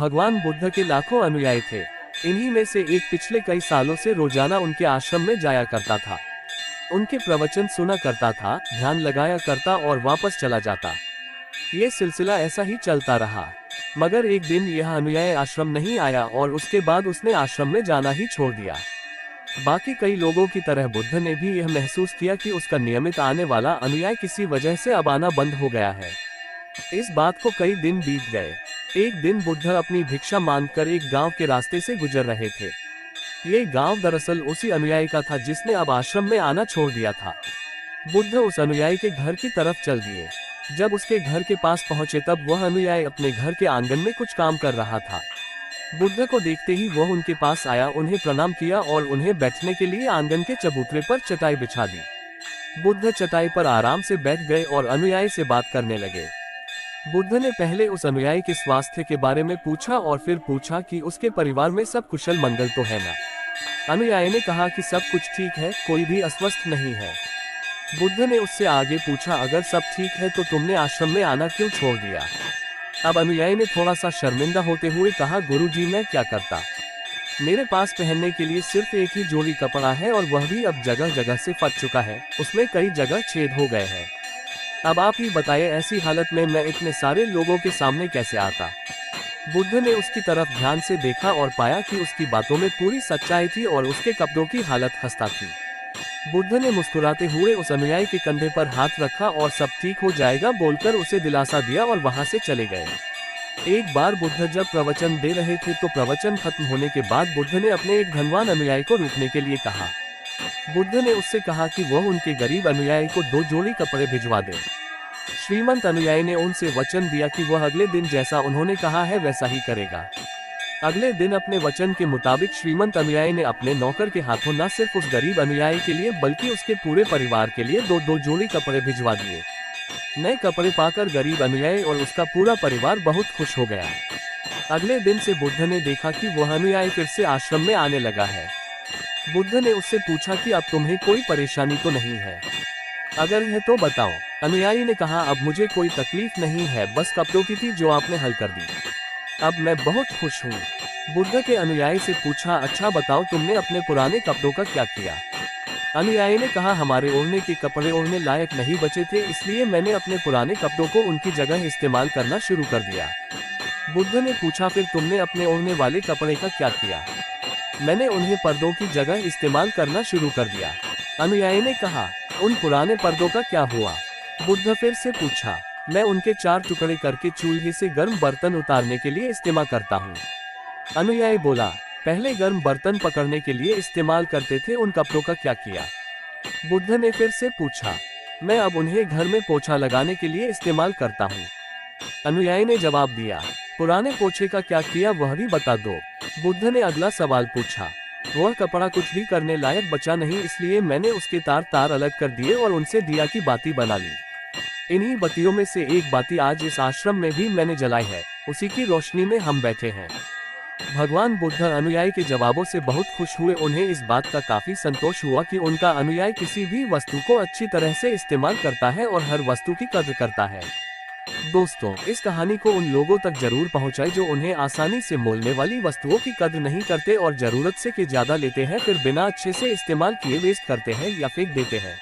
भगवान बुद्ध के लाखों अनुयायी थे। इन्हीं में से एक पिछले कई सालों से रोजाना उनके आश्रम में जाया करता था। उनके प्रवचन सुना करता था, ध्यान लगाया करता और वापस चला जाता। ये सिलसिला ऐसा ही चलता रहा। मगर एक दिन यह अनुयायी आश्रम नहीं आया और उसके बाद उसने आश्रम में जाना ही छोड़ दिया। बाकी कई लोगों की तरह बुद्ध ने भी यह महसूस किया कि उसका नियमित आने वाला अनुयायी किसी वजह से अब आना बंद हो गया है। इस बात को कई दिन बीत गए। एक दिन बुद्ध अपनी भिक्षा मांगकर एक गांव के रास्ते से गुजर रहे थे। ये गांव दरअसल उसी अनुयायी का था जिसने अब आश्रम में आना छोड़ दिया था। बुद्ध उस अनुयायी के घर की तरफ चल दिए। जब उसके घर के पास पहुंचे तब वह अनुयायी अपने घर के आंगन में कुछ काम कर रहा था। बुद्ध को देखते ही वह उनके पास आया, उन्हें प्रणाम किया और उन्हें बैठने के लिए आंगन के चबूतरे पर चटाई बिछा दी। बुद्ध चटाई पर आराम से बैठ गए और अनुयायी से बात करने लगे। बुद्ध ने पहले उस अनुयायी के स्वास्थ्य के बारे में पूछा और फिर पूछा कि उसके परिवार में सब कुशल मंगल तो है ना। अनुयायी ने कहा कि सब कुछ ठीक है, कोई भी अस्वस्थ नहीं है। बुद्ध ने उससे आगे पूछा, अगर सब ठीक है तो तुमने आश्रम में आना क्यों छोड़ दिया। अब अनुयायी ने थोड़ा सा शर्मिंदा होते हुए कहा, गुरुजी मैं क्या करता, मेरे पास पहनने के लिए सिर्फ एक ही जोड़ी कपड़ा है और वह भी अब जगह जगह से फट चुका है, उसमें कई जगह छेद हो गए हैं। अब आप ही बताइए, ऐसी हालत में मैं इतने सारे लोगों के सामने कैसे आता। बुद्ध ने उसकी तरफ ध्यान से देखा और पाया कि उसकी बातों में पूरी सच्चाई थी और उसके कपड़ों की हालत खस्ता थी। बुद्ध ने मुस्कुराते हुए उस अनुयायी के कंधे पर हाथ रखा और सब ठीक हो जाएगा बोलकर उसे दिलासा दिया और वहां से चले गए। एक बार बुद्ध जब प्रवचन दे रहे थे तो प्रवचन खत्म होने के बाद बुद्ध ने अपने एक धनवान अनुयायी को रुकने के लिए कहा। बुद्ध ने उससे कहा कि वह उनके गरीब अनुयायी को 2 जोड़ी कपड़े भिजवा दे। श्रीमंत अनुयायी ने उनसे वचन दिया कि वह अगले दिन जैसा उन्होंने कहा है वैसा ही करेगा। अगले दिन अपने वचन के मुताबिक श्रीमंत अनुयायी ने अपने नौकर के हाथों न सिर्फ उस गरीब अनुयायी के लिए बल्कि उसके पूरे परिवार के लिए 2 जोड़ी कपड़े भिजवा दिए। नए कपड़े पाकर गरीब अनुयायी और उसका पूरा परिवार बहुत खुश हो गया। अगले दिन से बुद्ध ने देखा कि वह अनुयायी फिर से आश्रम में आने लगा है। बुद्ध ने उससे पूछा कि अब तुम्हें कोई परेशानी तो नहीं है, अगर है तो बताओ। अनुयायी ने कहा, अब मुझे कोई तकलीफ नहीं है, बस कपड़ों की थी जो आपने हल कर दी, अब मैं बहुत खुश हूँ। बुद्ध के अनुयायी से पूछा, अच्छा बताओ तुमने अपने पुराने कपड़ों का क्या किया। अनुयायी ने कहा, हमारे ओढ़ने के कपड़े ओढ़ने लायक नहीं बचे थे, इसलिए मैंने अपने पुराने कपड़ों को उनकी जगह इस्तेमाल करना शुरू कर दिया। बुद्ध ने पूछा, फिर तुमने अपने ओढ़ने वाले कपड़े का क्या किया। मैंने उन्हें पर्दों की जगह इस्तेमाल करना शुरू कर दिया। अनुयायी ने कहा, उन पुराने पर्दों का क्या हुआ। बुद्ध फिर से पूछा, मैं उनके 4 टुकड़े करके चूल्हे से गर्म बर्तन उतारने के लिए इस्तेमाल करता हूँ। अनुयायी बोला, पहले गर्म बर्तन पकड़ने के लिए इस्तेमाल करते थे, उन कपड़ों का क्या किया। बुद्ध ने फिर से पूछा, मैं अब उन्हें घर में पोछा लगाने के लिए इस्तेमाल करता हूँ। अनुयायी ने जवाब दिया, पुराने पोछे का क्या किया वह भी बता दो। बुद्ध ने अगला सवाल पूछा, वह कपड़ा कुछ भी करने लायक बचा नहीं, इसलिए मैंने उसके तार अलग कर दिए और उनसे दिया की बाती बना ली। इन्हीं बत्तियों में से एक बाती आज इस आश्रम में भी मैंने जलाई है, उसी की रोशनी में हम बैठे हैं। भगवान बुद्ध अनुयायी के जवाबों से बहुत खुश हुए। उन्हें इस बात का काफी संतोष हुआ कि उनका अनुयायी किसी भी वस्तु को अच्छी तरह से इस्तेमाल करता है और हर वस्तु की कद्र करता है। दोस्तों, इस कहानी को उन लोगों तक जरूर पहुंचाएं जो उन्हें आसानी से मोलने वाली वस्तुओं की कद्र नहीं करते और जरूरत से के ज्यादा लेते हैं, फिर बिना अच्छे से इस्तेमाल किए वेस्ट करते हैं या फेंक देते हैं।